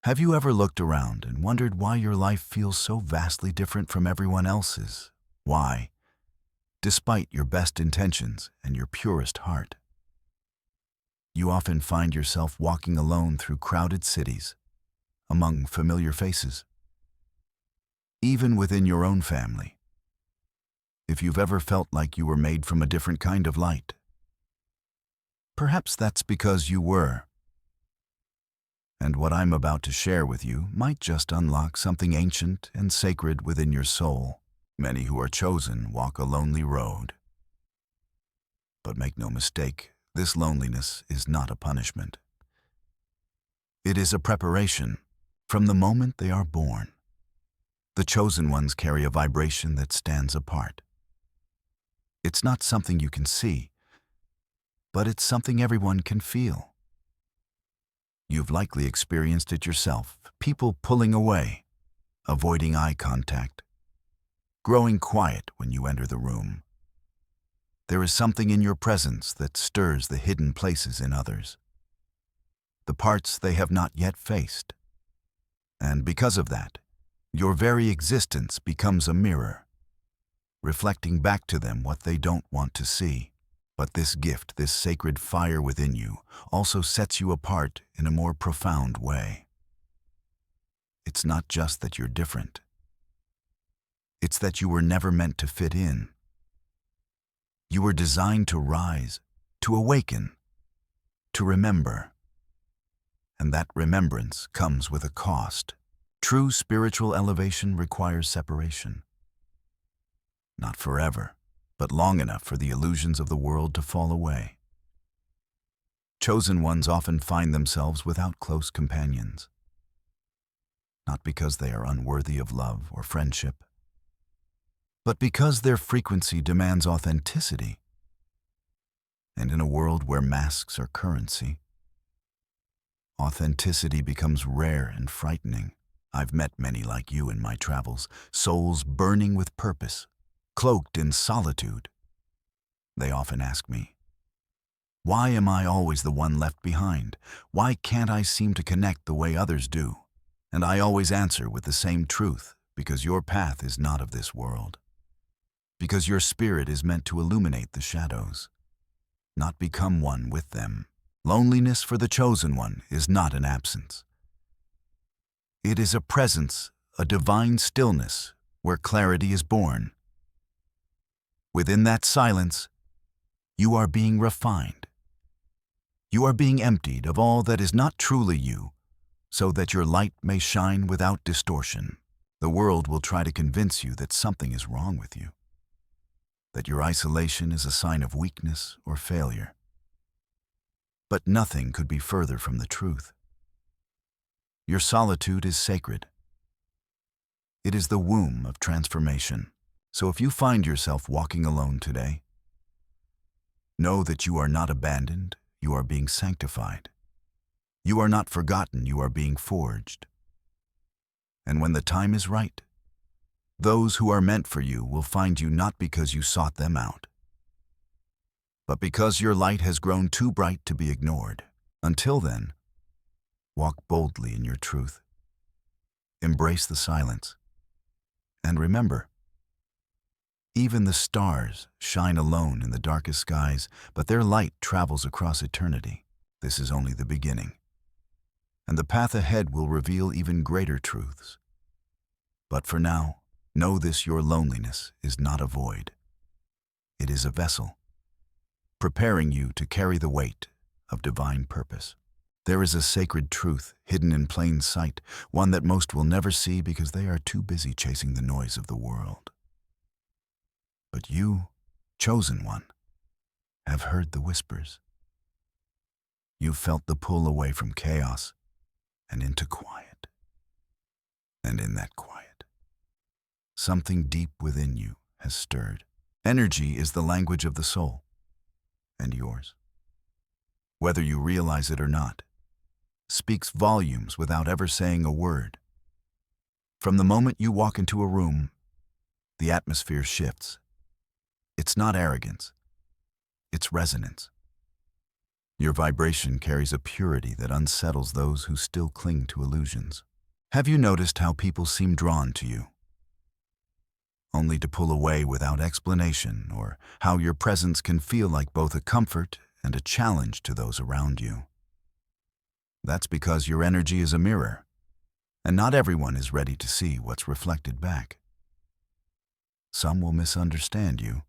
Have you ever looked around and wondered why your life feels so vastly different from everyone else's? Why, despite your best intentions and your purest heart, you often find yourself walking alone through crowded cities, among familiar faces, even within your own family? If you've ever felt like you were made from a different kind of light, perhaps that's because you were. And what I'm about to share with you might just unlock something ancient and sacred within your soul. Many who are chosen walk a lonely road. But make no mistake, this loneliness is not a punishment. It is a preparation. From the moment they are born, the chosen ones carry a vibration that stands apart. It's not something you can see, but it's something everyone can feel. You've likely experienced it yourself, people pulling away, avoiding eye contact, growing quiet when you enter the room. There is something in your presence that stirs the hidden places in others, the parts they have not yet faced. And because of that, your very existence becomes a mirror, reflecting back to them what they don't want to see. But this gift, this sacred fire within you, also sets you apart in a more profound way. It's not just that you're different. It's that you were never meant to fit in. You were designed to rise, to awaken, to remember. And that remembrance comes with a cost. True spiritual elevation requires separation. Not forever, but long enough for the illusions of the world to fall away. Chosen ones often find themselves without close companions, not because they are unworthy of love or friendship, but because their frequency demands authenticity. And in a world where masks are currency, authenticity becomes rare and frightening. I've met many like you in my travels, souls burning with purpose, cloaked in solitude. They often ask me, why am I always the one left behind? Why can't I seem to connect the way others do? And I always answer with the same truth, because your path is not of this world. Because your spirit is meant to illuminate the shadows, not become one with them. Loneliness for the chosen one is not an absence. It is a presence, a divine stillness where clarity is born. Within that silence, you are being refined. You are being emptied of all that is not truly you, so that your light may shine without distortion. The world will try to convince you that something is wrong with you, that your isolation is a sign of weakness or failure. But nothing could be further from the truth. Your solitude is sacred. It is the womb of transformation. So if you find yourself walking alone today, know that you are not abandoned, you are being sanctified. You are not forgotten, you are being forged. And when the time is right, those who are meant for you will find you not because you sought them out, but because your light has grown too bright to be ignored. Until then, walk boldly in your truth. Embrace the silence. And remember, even the stars shine alone in the darkest skies, but their light travels across eternity. This is only the beginning. And the path ahead will reveal even greater truths. But for now, know this: your loneliness is not a void. It is a vessel, preparing you to carry the weight of divine purpose. There is a sacred truth hidden in plain sight, one that most will never see because they are too busy chasing the noise of the world. But you, chosen one, have heard the whispers. You've felt the pull away from chaos and into quiet. And in that quiet, something deep within you has stirred. Energy is the language of the soul, and yours, whether you realize it or not, speaks volumes without ever saying a word. From the moment you walk into a room, the atmosphere shifts. It's not arrogance, it's resonance. Your vibration carries a purity that unsettles those who still cling to illusions. Have you noticed how people seem drawn to you, only to pull away without explanation, or how your presence can feel like both a comfort and a challenge to those around you? That's because your energy is a mirror, and not everyone is ready to see what's reflected back. Some will misunderstand you,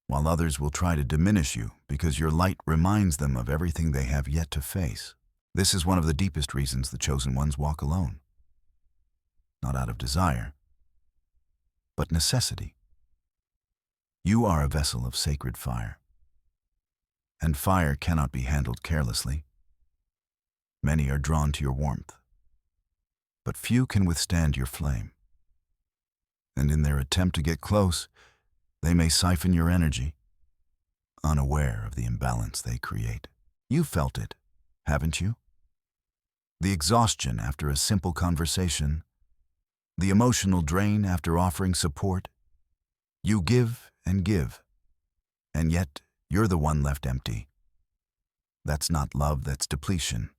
while others will try to diminish you because your light reminds them of everything they have yet to face. This is one of the deepest reasons the chosen ones walk alone. Not out of desire, but necessity. You are a vessel of sacred fire, and fire cannot be handled carelessly. Many are drawn to your warmth, but few can withstand your flame. And in their attempt to get close, they may siphon your energy, unaware of the imbalance they create. You've felt it, haven't you? The exhaustion after a simple conversation, the emotional drain after offering support. You give, and yet you're the one left empty. That's not love, that's depletion.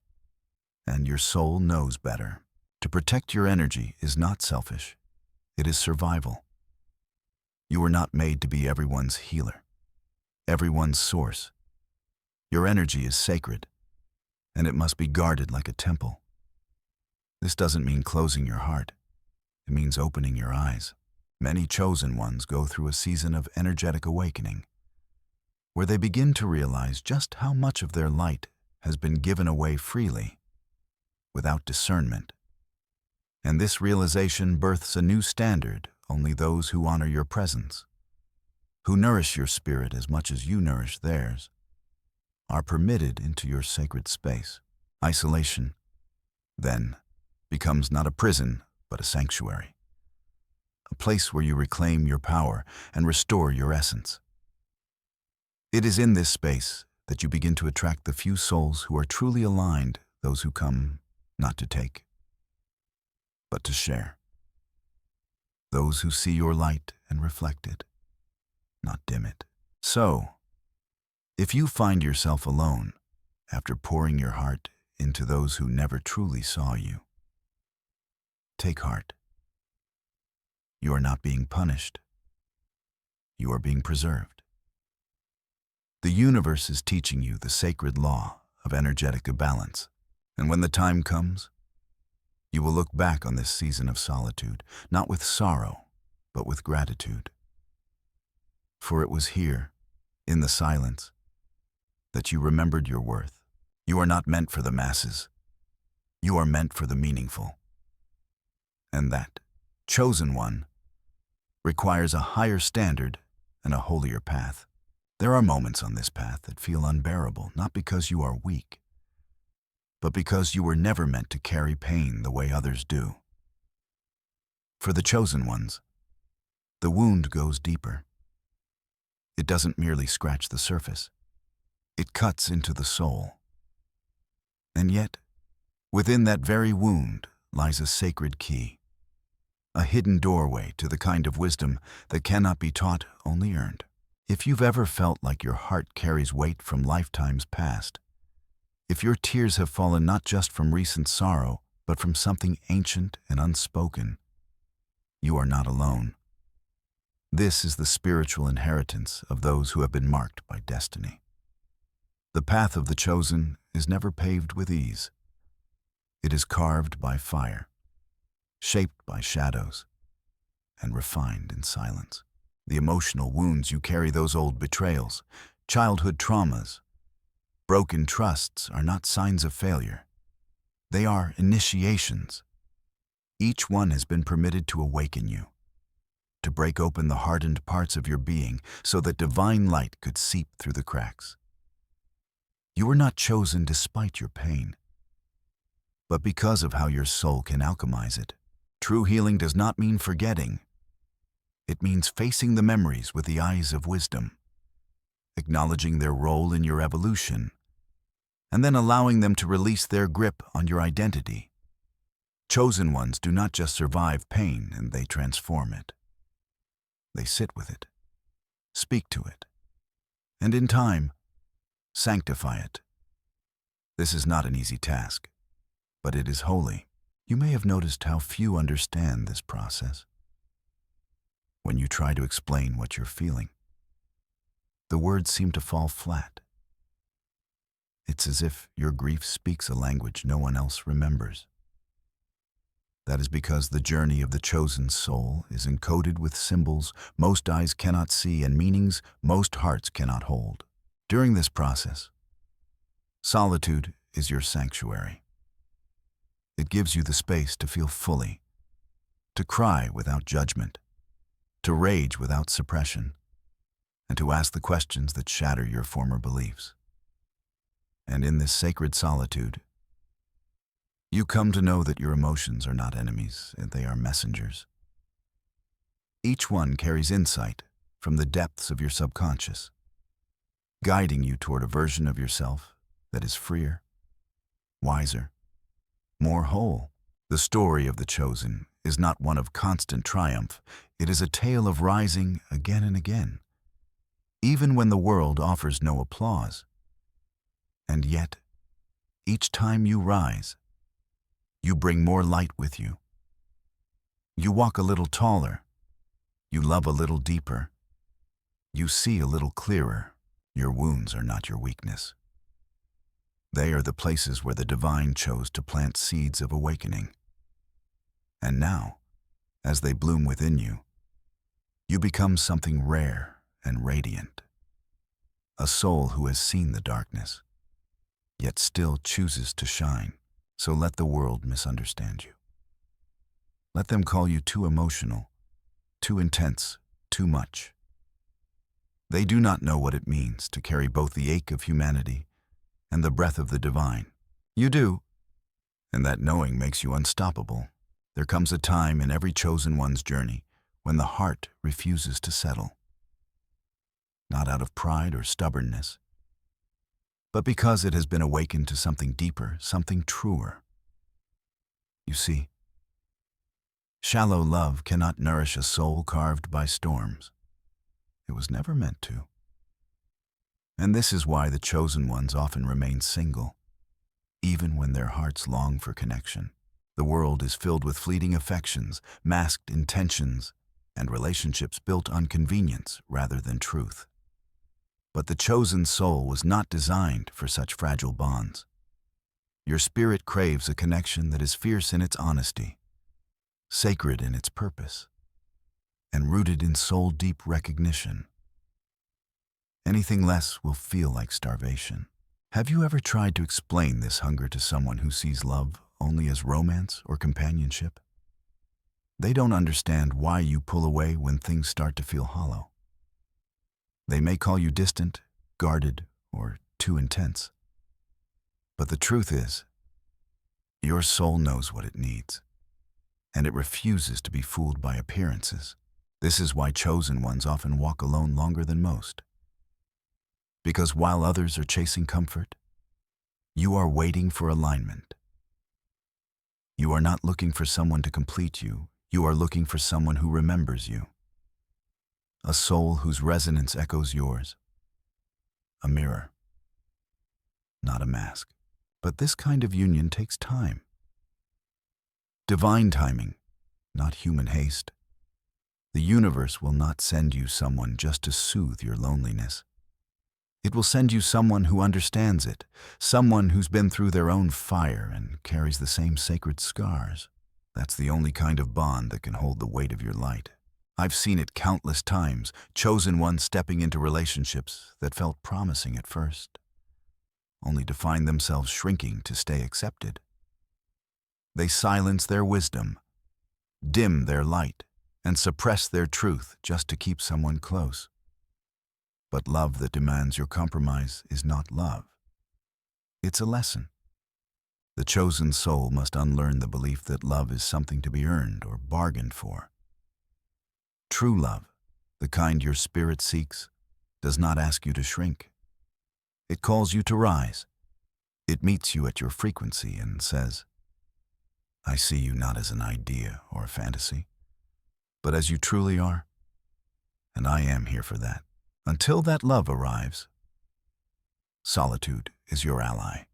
And your soul knows better. To protect your energy is not selfish, it is survival. You were not made to be everyone's healer, everyone's source. Your energy is sacred, and it must be guarded like a temple. This doesn't mean closing your heart. It means opening your eyes. Many chosen ones go through a season of energetic awakening, where they begin to realize just how much of their light has been given away freely, without discernment. And this realization births a new standard. Only those who honor your presence, who nourish your spirit as much as you nourish theirs, are permitted into your sacred space. Isolation, then, becomes not a prison, but a sanctuary, a place where you reclaim your power and restore your essence. It is in this space that you begin to attract the few souls who are truly aligned, those who come not to take, but to share. Those who see your light and reflect it, not dim it. So, if you find yourself alone after pouring your heart into those who never truly saw you, take heart. You are not being punished. You are being preserved. The universe is teaching you the sacred law of energetic balance, and when the time comes, you will look back on this season of solitude, not with sorrow, but with gratitude. For it was here, in the silence, that you remembered your worth. You are not meant for the masses. You are meant for the meaningful. And that, chosen one, requires a higher standard and a holier path. There are moments on this path that feel unbearable, not because you are weak, but because you were never meant to carry pain the way others do. For the chosen ones, the wound goes deeper. It doesn't merely scratch the surface. It cuts into the soul. And yet, within that very wound lies a sacred key, a hidden doorway to the kind of wisdom that cannot be taught, only earned. If you've ever felt like your heart carries weight from lifetimes past, if your tears have fallen not just from recent sorrow, but from something ancient and unspoken, you are not alone. This is the spiritual inheritance of those who have been marked by destiny. The path of the chosen is never paved with ease. It is carved by fire, shaped by shadows, and refined in silence. The emotional wounds you carry, those old betrayals, childhood traumas, broken trusts, are not signs of failure. They are initiations. Each one has been permitted to awaken you, to break open the hardened parts of your being so that divine light could seep through the cracks. You were not chosen despite your pain, but because of how your soul can alchemize it. True healing does not mean forgetting. It means facing the memories with the eyes of wisdom, acknowledging their role in your evolution, and then allowing them to release their grip on your identity. Chosen ones do not just survive pain, and they transform it. They sit with it, speak to it, and in time, Sanctify it. This is not an easy task, but it is holy. You may have noticed how few understand this process. When you try to explain what you're feeling, the words seem to fall flat. It's as if your grief speaks a language no one else remembers. That is because the journey of the chosen soul is encoded with symbols most eyes cannot see and meanings most hearts cannot hold. During this process, solitude is your sanctuary. It gives you the space to feel fully, to cry without judgment, to rage without suppression, and to ask the questions that shatter your former beliefs. And in this sacred solitude, you come to know that your emotions are not enemies, and they are messengers. Each one carries insight from the depths of your subconscious, guiding you toward a version of yourself that is freer, wiser, more whole. The story of the chosen is not one of constant triumph. It is a tale of rising again and again, even when the world offers no applause. And yet, each time you rise, you bring more light with you. You walk a little taller. You love a little deeper. You see a little clearer. Your wounds are not your weakness. They are the places where the divine chose to plant seeds of awakening. And now, as they bloom within you, you become something rare and radiant. A soul who has seen the darkness, yet still chooses to shine. So let the world misunderstand you. Let them call you too emotional, too intense, too much. They do not know what it means to carry both the ache of humanity and the breath of the divine. You do, and that knowing makes you unstoppable. There comes a time in every chosen one's journey when the heart refuses to settle. Not out of pride or stubbornness, but because it has been awakened to something deeper, something truer. You see, shallow love cannot nourish a soul carved by storms. It was never meant to. And this is why the chosen ones often remain single, even when their hearts long for connection. The world is filled with fleeting affections, masked intentions, and relationships built on convenience rather than truth. But the chosen soul was not designed for such fragile bonds. Your spirit craves a connection that is fierce in its honesty, sacred in its purpose, and rooted in soul-deep recognition. Anything less will feel like starvation. Have you ever tried to explain this hunger to someone who sees love only as romance or companionship? They don't understand why you pull away when things start to feel hollow. They may call you distant, guarded, or too intense. But the truth is, your soul knows what it needs, and it refuses to be fooled by appearances. This is why chosen ones often walk alone longer than most. Because while others are chasing comfort, you are waiting for alignment. You are not looking for someone to complete you. You are looking for someone who remembers you. A soul whose resonance echoes yours. A mirror, not a mask. But this kind of union takes time. Divine timing, not human haste. The universe will not send you someone just to soothe your loneliness. It will send you someone who understands it, someone who's been through their own fire and carries the same sacred scars. That's the only kind of bond that can hold the weight of your light. I've seen it countless times, chosen ones stepping into relationships that felt promising at first, only to find themselves shrinking to stay accepted. They silence their wisdom, dim their light, and suppress their truth just to keep someone close. But love that demands your compromise is not love. It's a lesson. The chosen soul must unlearn the belief that love is something to be earned or bargained for. True love, the kind your spirit seeks, does not ask you to shrink. It calls you to rise. It meets you at your frequency and says, I see you not as an idea or a fantasy, but as you truly are, and I am here for that. Until that love arrives, Solitude is your ally.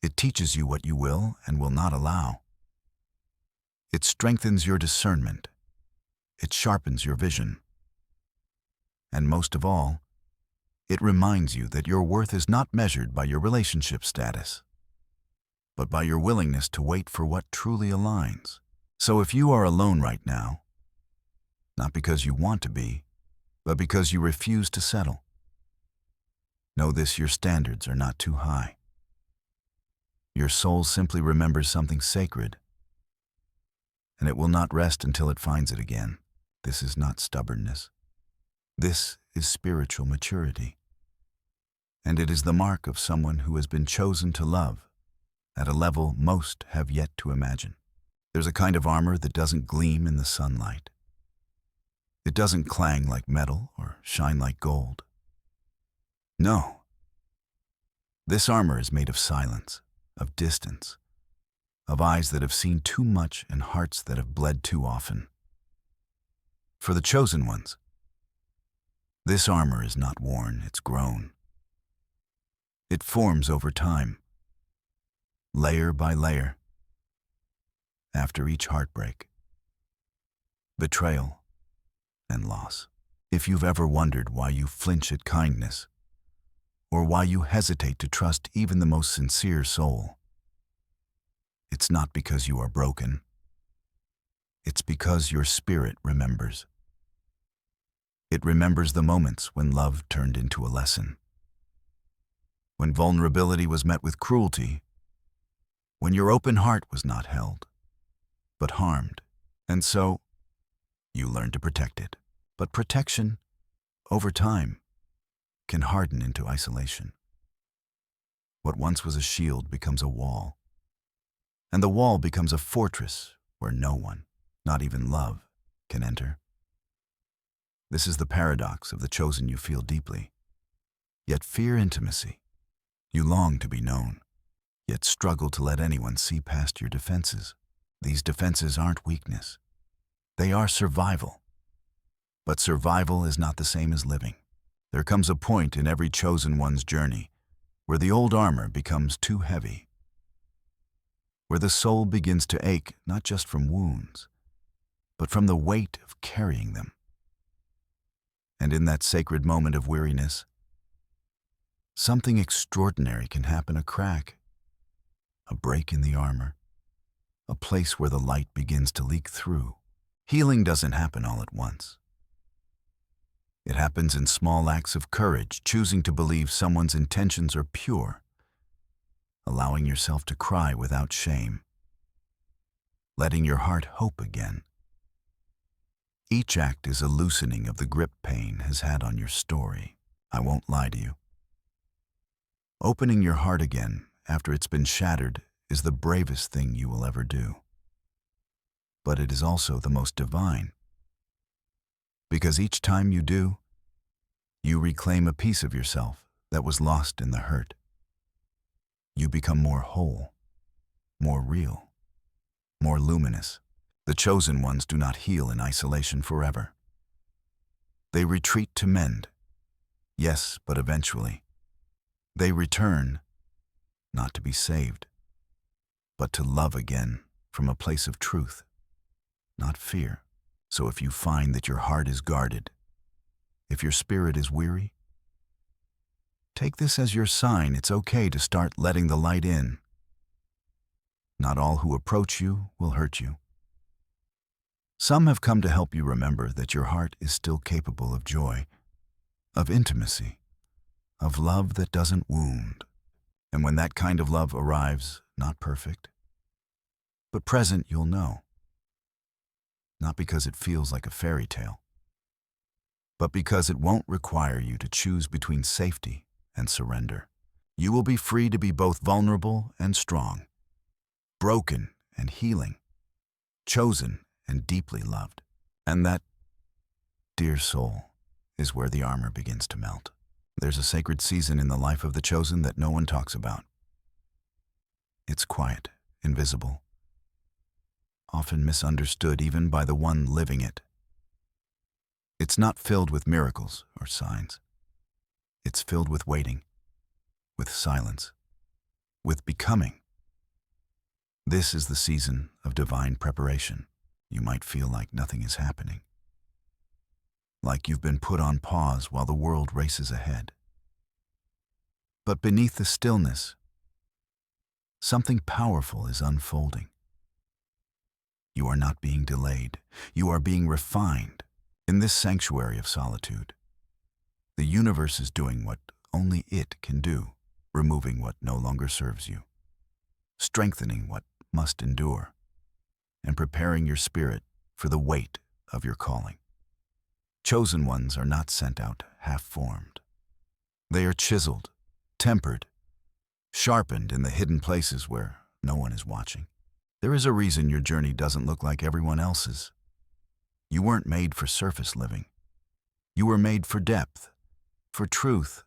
It teaches you what you will and will not allow. It strengthens your discernment. It sharpens your vision. And most of all, it reminds you that your worth is not measured by your relationship status, but by your willingness to wait for what truly aligns. So if you are alone right now, not because you want to be, but because you refuse to settle, know this: your standards are not too high. Your soul simply remembers something sacred, and it will not rest until it finds it again. This is not stubbornness. This is spiritual maturity. And it is the mark of someone who has been chosen to love at a level most have yet to imagine. There's a kind of armor that doesn't gleam in the sunlight. It doesn't clang like metal or shine like gold. No. This armor is made of silence, of distance, of eyes that have seen too much and hearts that have bled too often. For the chosen ones, this armor is not worn, it's grown. It forms over time, layer by layer. After each heartbreak, betrayal, and loss. If you've ever wondered why you flinch at kindness, or why you hesitate to trust even the most sincere soul, it's not because you are broken. It's because your spirit remembers. It remembers the moments when love turned into a lesson, when vulnerability was met with cruelty, when your open heart was not held, but harmed. And so, you learn to protect it. But protection, over time, can harden into isolation. What once was a shield becomes a wall, and the wall becomes a fortress where no one, not even love, can enter. This is the paradox of the chosen. You feel deeply, yet fear intimacy. You long to be known, yet struggle to let anyone see past your defenses. These defenses aren't weakness. They are survival. But survival is not the same as living. There comes a point in every chosen one's journey where the old armor becomes too heavy, where the soul begins to ache not just from wounds, but from the weight of carrying them. And in that sacred moment of weariness, something extraordinary can happen: a crack, a break in the armor, a place where the light begins to leak through. Healing doesn't happen all at once. It happens in small acts of courage, choosing to believe someone's intentions are pure, allowing yourself to cry without shame, letting your heart hope again. Each act is a loosening of the grip pain has had on your story. I won't lie to you. Opening your heart again after it's been shattered is the bravest thing you will ever do. But it is also the most divine. Because each time you do, you reclaim a piece of yourself that was lost in the hurt. You become more whole, more real, more luminous. The chosen ones do not heal in isolation forever. They retreat to mend, yes, but eventually. They return, not to be saved, but to love again from a place of truth, not fear. So if you find that your heart is guarded, if your spirit is weary, take this as your sign it's okay to start letting the light in. Not all who approach you will hurt you. Some have come to help you remember that your heart is still capable of joy, of intimacy, of love that doesn't wound. And when that kind of love arrives, not perfect, but present, you'll know. Not because it feels like a fairy tale, but because it won't require you to choose between safety and surrender. You will be free to be both vulnerable and strong, broken and healing, chosen and deeply loved. And that, dear soul, is where the armor begins to melt. There's a sacred season in the life of the chosen that no one talks about. It's quiet, invisible, often misunderstood even by the one living it. It's not filled with miracles or signs. It's filled with waiting. with silence, with becoming. This is the season of divine preparation. You might feel like nothing is happening, like you've been put on pause while the world races ahead. But beneath the stillness, something powerful is unfolding. You are not being delayed. You are being refined. In this sanctuary of solitude, the universe is doing what only it can do, removing what no longer serves you, strengthening what must endure, and preparing your spirit for the weight of your calling. Chosen ones are not sent out half-formed. They are chiseled, tempered, sharpened in the hidden places where no one is watching. There is a reason your journey doesn't look like everyone else's. You weren't made for surface living. You were made for depth, for truth,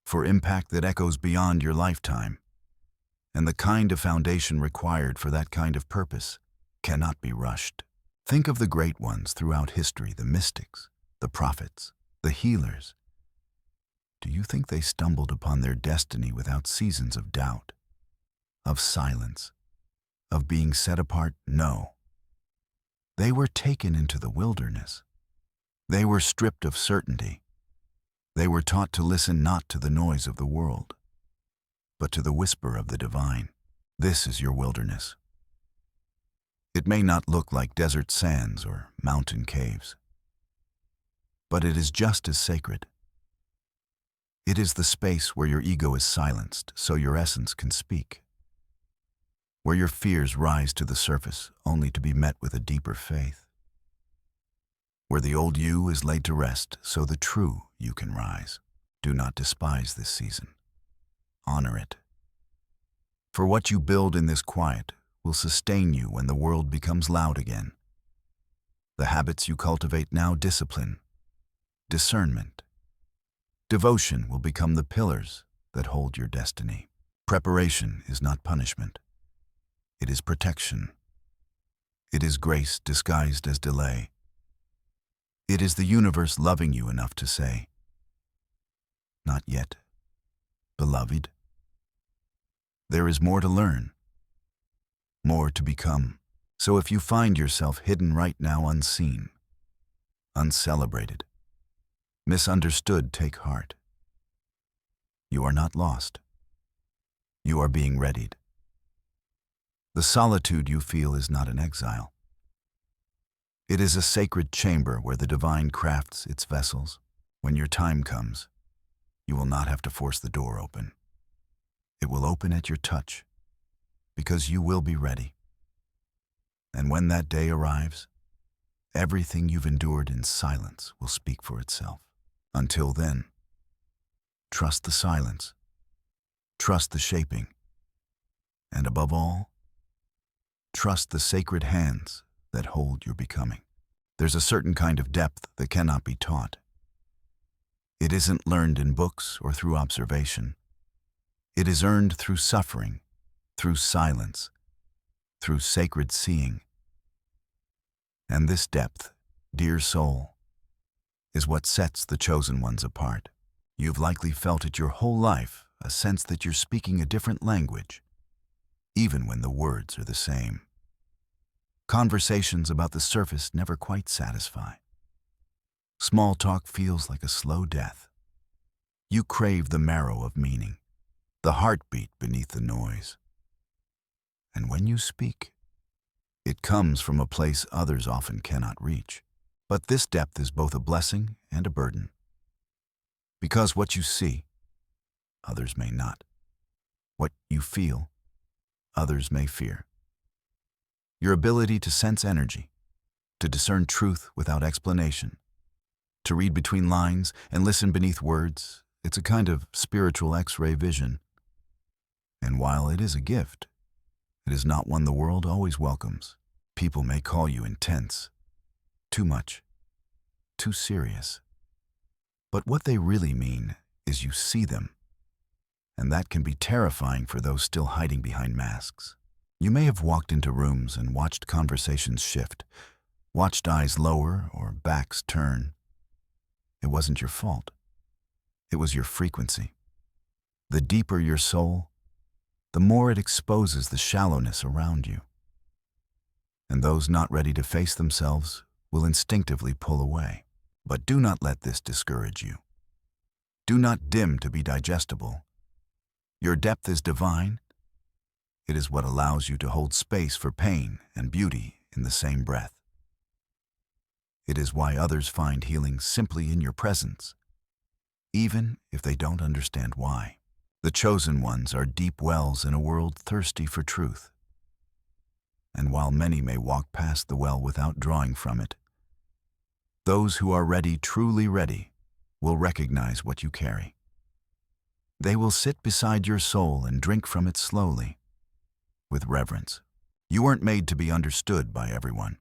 for impact that echoes beyond your lifetime. And the kind of foundation required for that kind of purpose cannot be rushed. Think of the great ones throughout history, the mystics, the prophets, the healers. Do you think they stumbled upon their destiny without seasons of doubt, of silence, of being set apart? No. They were taken into the wilderness. They were stripped of certainty. They were taught to listen not to the noise of the world, but to the whisper of the divine. This is your wilderness. It may not look like desert sands or mountain caves, but it is just as sacred. It is the space where your ego is silenced so your essence can speak, where your fears rise to the surface only to be met with a deeper faith, where the old you is laid to rest so the true you can rise. Do not despise this season. Honor it. For what you build in this quiet will sustain you when the world becomes loud again. The habits you cultivate now, discipline, discernment, devotion, will become the pillars that hold your destiny. Preparation is not punishment. It is protection. It is grace disguised as delay. It is the universe loving you enough to say, "Not yet, beloved." There is more to learn, more to become. So if you find yourself hidden right now, unseen, uncelebrated, misunderstood, take heart. You are not lost. You are being readied. The solitude you feel is not an exile. It is a sacred chamber where the divine crafts its vessels. When your time comes, you will not have to force the door open. It will open at your touch, because you will be ready. And when that day arrives, everything you've endured in silence will speak for itself. Until then, trust the silence, trust the shaping, and above all, trust the sacred hands that hold your becoming. There's a certain kind of depth that cannot be taught. It isn't learned in books or through observation. It is earned through suffering, through silence, through sacred seeing. And this depth, dear soul, is what sets the chosen ones apart. You've likely felt it your whole life, a sense that you're speaking a different language, even when the words are the same. Conversations about the surface never quite satisfy. Small talk feels like a slow death. You crave the marrow of meaning, the heartbeat beneath the noise. And when you speak, it comes from a place others often cannot reach. But this depth is both a blessing and a burden. Because what you see, others may not. What you feel, others may fear. Your ability to sense energy, to discern truth without explanation, to read between lines and listen beneath words, it's a kind of spiritual X-ray vision. And while it is a gift, it is not one the world always welcomes. People may call you intense, too much, too serious. But what they really mean is you see them, and that can be terrifying for those still hiding behind masks. You may have walked into rooms and watched conversations shift, watched eyes lower or backs turn. It wasn't your fault. It was your frequency. The deeper your soul, the more it exposes the shallowness around you. And those not ready to face themselves will instinctively pull away. But do not let this discourage you. Do not dim to be digestible. Your depth is divine. It is what allows you to hold space for pain and beauty in the same breath. It is why others find healing simply in your presence, even if they don't understand why. The chosen ones are deep wells in a world thirsty for truth. And while many may walk past the well without drawing from it, those who are ready, truly ready, will recognize what you carry. They will sit beside your soul and drink from it slowly, with reverence. You weren't made to be understood by everyone.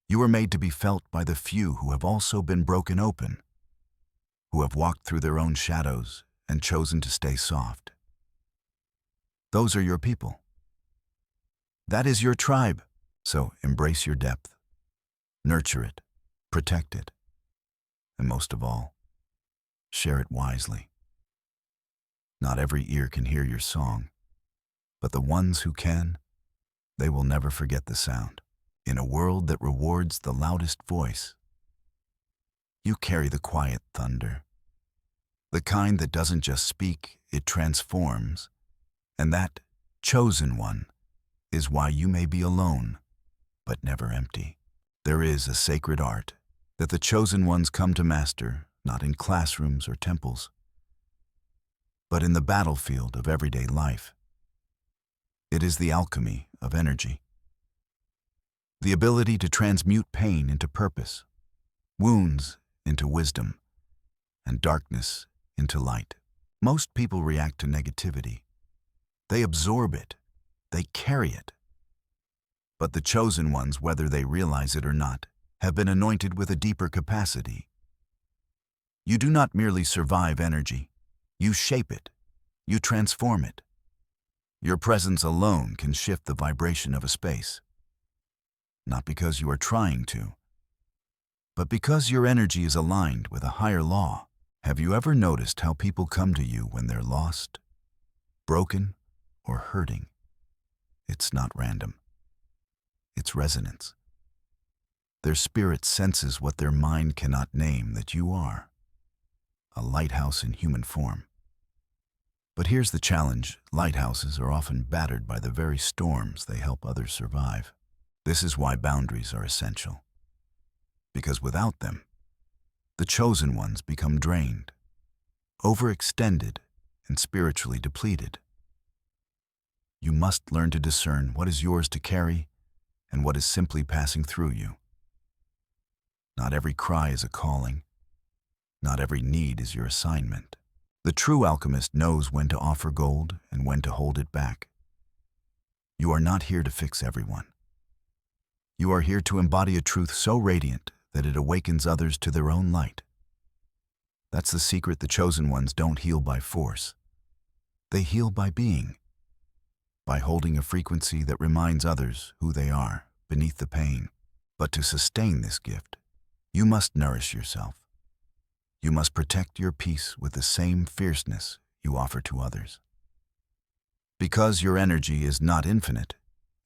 You were made to be felt by the few who have also been broken open, who have walked through their own shadows and chosen to stay soft. Those are your people. That is your tribe. So embrace your depth, nurture it, protect it, and most of all, share it wisely. Not every ear can hear your song, but the ones who can, they will never forget the sound. In a world that rewards the loudest voice, you carry the quiet thunder, the kind that doesn't just speak, it transforms. And that chosen one is why you may be alone, but never empty. There is a sacred art that the chosen ones come to master, not in classrooms or temples, but in the battlefield of everyday life. It is the alchemy of energy. The ability to transmute pain into purpose, wounds into wisdom, and darkness into light. Most people react to negativity. They absorb it. They carry it. But the chosen ones, whether they realize it or not, have been anointed with a deeper capacity. You do not merely survive energy. You shape it. You transform it. Your presence alone can shift the vibration of a space. Not because you are trying to, but because your energy is aligned with a higher law. Have you ever noticed how people come to you when they're lost, broken, or hurting? It's not random. It's resonance. Their spirit senses what their mind cannot name, that you are a lighthouse in human form. But here's the challenge. Lighthouses are often battered by the very storms they help others survive. This is why boundaries are essential. Because without them, the chosen ones become drained, overextended, and spiritually depleted. You must learn to discern what is yours to carry and what is simply passing through you. Not every cry is a calling. Not every need is your assignment. The true alchemist knows when to offer gold and when to hold it back. You are not here to fix everyone. You are here to embody a truth so radiant that it awakens others to their own light. That's the secret. The chosen ones don't heal by force. They heal by being, by holding a frequency that reminds others who they are beneath the pain. But to sustain this gift, you must nourish yourself. You must protect your peace with the same fierceness you offer to others. Because your energy is not infinite,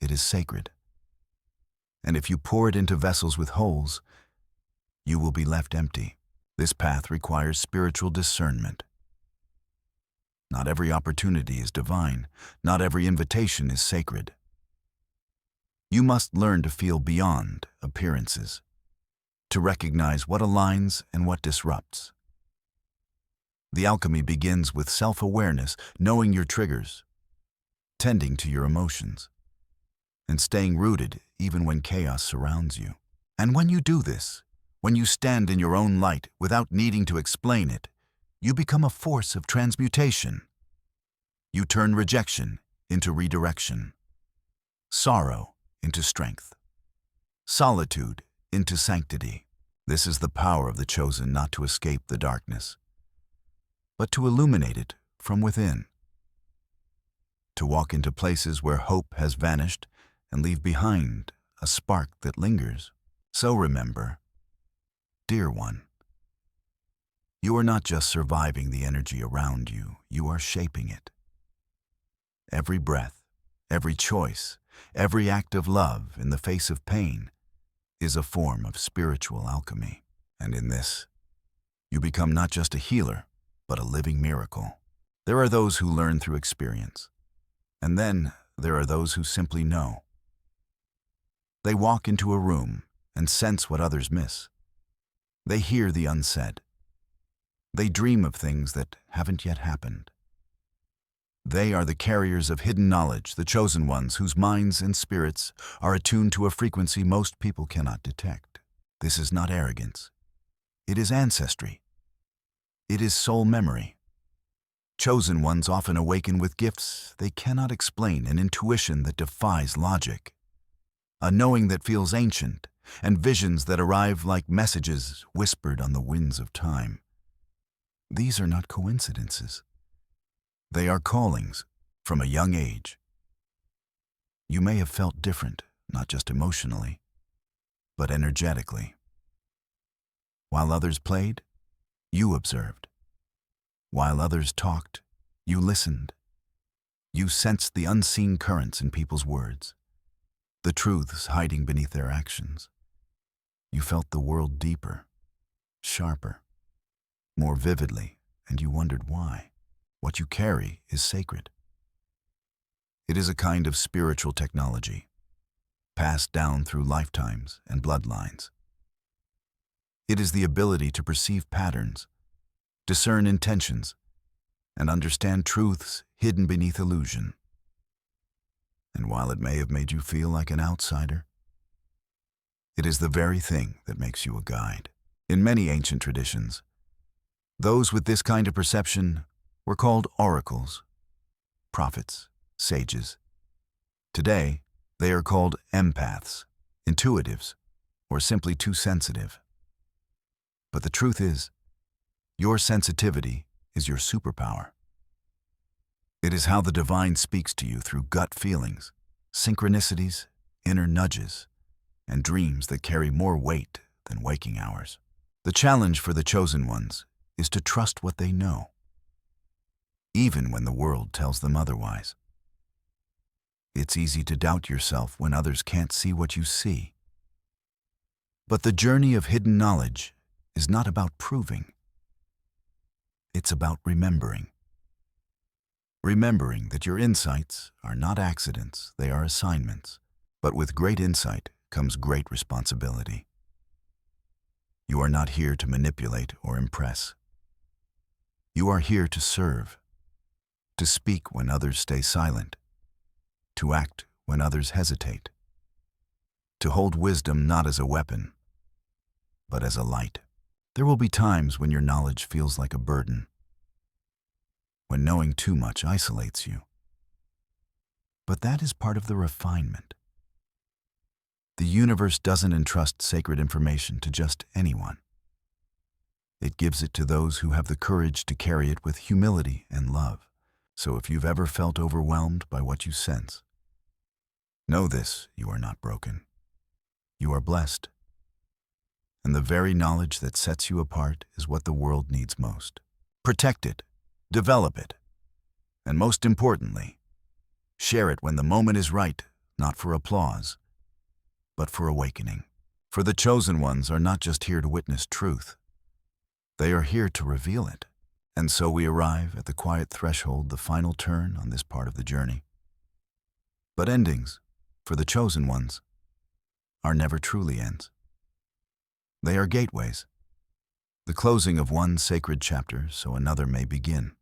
it is sacred. And if you pour it into vessels with holes, you will be left empty. This path requires spiritual discernment. Not every opportunity is divine. Not every invitation is sacred. You must learn to feel beyond appearances, to recognize what aligns and what disrupts. The alchemy begins with self-awareness, knowing your triggers, tending to your emotions, and staying rooted even when chaos surrounds you. And when you do this, when you stand in your own light without needing to explain it, you become a force of transmutation. You turn rejection into redirection, sorrow into strength, solitude into sanctity. This is the power of the chosen, not to escape the darkness, but to illuminate it from within. To walk into places where hope has vanished and leave behind a spark that lingers. So remember, dear one, You are not just surviving the energy around you, you are shaping it. Every breath, every choice, every act of love in the face of pain is a form of spiritual alchemy. And in this, you become not just a healer, but a living miracle. There are those who learn through experience, and then there are those who simply know. They walk into a room and sense what others miss. They hear the unsaid. They dream of things that haven't yet happened. They are the carriers of hidden knowledge, the chosen ones whose minds and spirits are attuned to a frequency most people cannot detect. This is not arrogance. It is ancestry. It is soul memory. Chosen ones often awaken with gifts they cannot explain, an intuition that defies logic, a knowing that feels ancient, and visions that arrive like messages whispered on the winds of time. These are not coincidences. They are callings from a young age. You may have felt different, not just emotionally, but energetically. While others played, you observed. While others talked, you listened. You sensed the unseen currents in people's words, the truths hiding beneath their actions. You felt the world deeper, sharper, more vividly, and you wondered why. What you carry is sacred. It is a kind of spiritual technology, passed down through lifetimes and bloodlines. It is the ability to perceive patterns, discern intentions, and understand truths hidden beneath illusion. And while it may have made you feel like an outsider, it is the very thing that makes you a guide. In many ancient traditions, those with this kind of perception were called oracles, prophets, sages. Today, they are called empaths, intuitives, or simply too sensitive. But the truth is, your sensitivity is your superpower. It is how the divine speaks to you through gut feelings, synchronicities, inner nudges, and dreams that carry more weight than waking hours. The challenge for the chosen ones is to trust what they know, even when the world tells them otherwise. It's easy to doubt yourself when others can't see what you see. But the journey of hidden knowledge is not about proving. It's about remembering. Remembering that your insights are not accidents, they are assignments. But with great insight comes great responsibility. You are not here to manipulate or impress. You are here to serve, to speak when others stay silent, to act when others hesitate, to hold wisdom not as a weapon, but as a light. There will be times when your knowledge feels like a burden, when knowing too much isolates you. But that is part of the refinement. The universe doesn't entrust sacred information to just anyone. It gives it to those who have the courage to carry it with humility and love. So if you've ever felt overwhelmed by what you sense, know this: you are not broken. You are blessed. And the very knowledge that sets you apart is what the world needs most. Protect it, develop it, and most importantly, share it when the moment is right, not for applause, but for awakening. For the chosen ones are not just here to witness truth. They are here to reveal it. And so we arrive at the quiet threshold, the final turn on this part of the journey. But endings, for the chosen ones, are never truly ends. They are gateways, the closing of one sacred chapter so another may begin.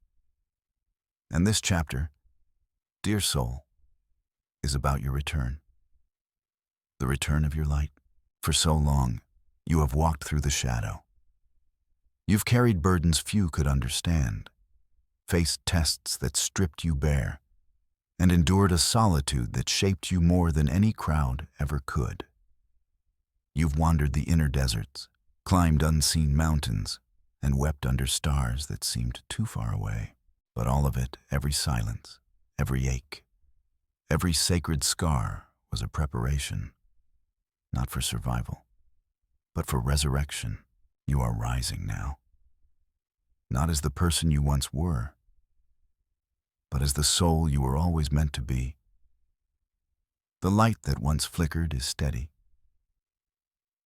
And this chapter, dear soul, is about your return. The return of your light. For so long, you have walked through the shadow. You've carried burdens few could understand, faced tests that stripped you bare, and endured a solitude that shaped you more than any crowd ever could. You've wandered the inner deserts, climbed unseen mountains, and wept under stars that seemed too far away. But all of it, every silence, every ache, every sacred scar was a preparation, not for survival, but for resurrection. You are rising now. not as the person you once were, but as the soul you were always meant to be. The light that once flickered is steady.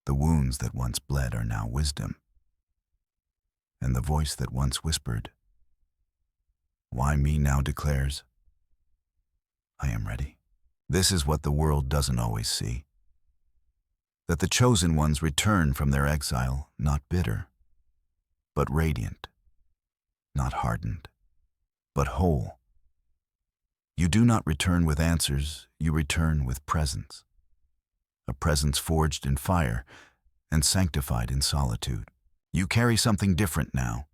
The wounds that once bled are now wisdom. And the voice that once whispered, "Why me?" now declares, "I am ready." This is what the world doesn't always see. That the chosen ones return from their exile not bitter, but radiant, not hardened, but whole. You do not return with answers, you return with presence. A presence forged in fire and sanctified in solitude. You carry something different now.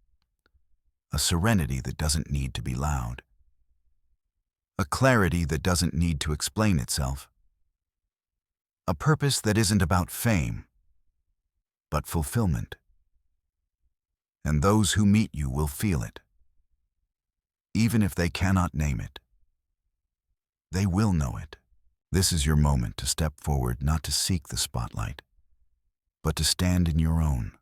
A serenity that doesn't need to be loud. A clarity that doesn't need to explain itself. A purpose that isn't about fame, but fulfillment. And those who meet you will feel it. Even if they cannot name it, they will know it. This is your moment to step forward, not to seek the spotlight, but to stand in your own,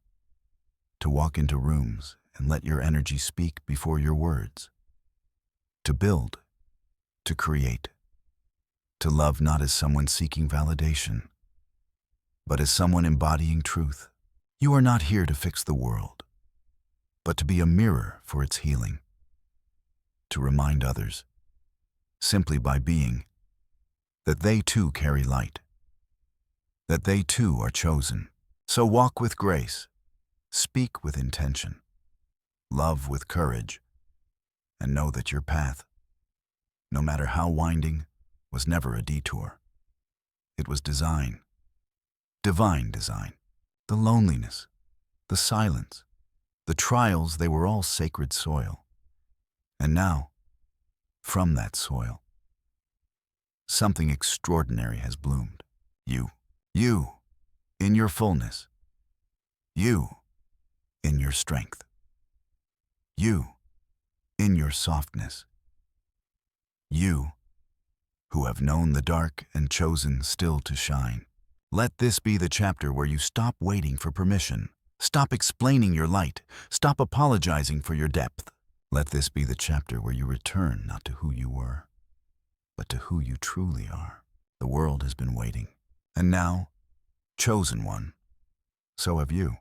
to walk into rooms and let your energy speak before your words, to build, to create, to love not as someone seeking validation, but as someone embodying truth. You are not here to fix the world, but to be a mirror for its healing, to remind others, simply by being, that they too carry light, that they too are chosen. So walk with grace, speak with intention, love with courage, and know that your path, no matter how winding, was never a detour. It was design, divine design. The loneliness, the silence, the trials, they were all sacred soil. And now, from that soil, something extraordinary has bloomed. You, in your fullness. You, in your strength. You, in your softness. You, who have known the dark and chosen still to shine. Let this be the chapter where you stop waiting for permission. Stop explaining your light. Stop apologizing for your depth. Let this be the chapter where you return not to who you were, but to who you truly are. The world has been waiting. And now, chosen one, so have you.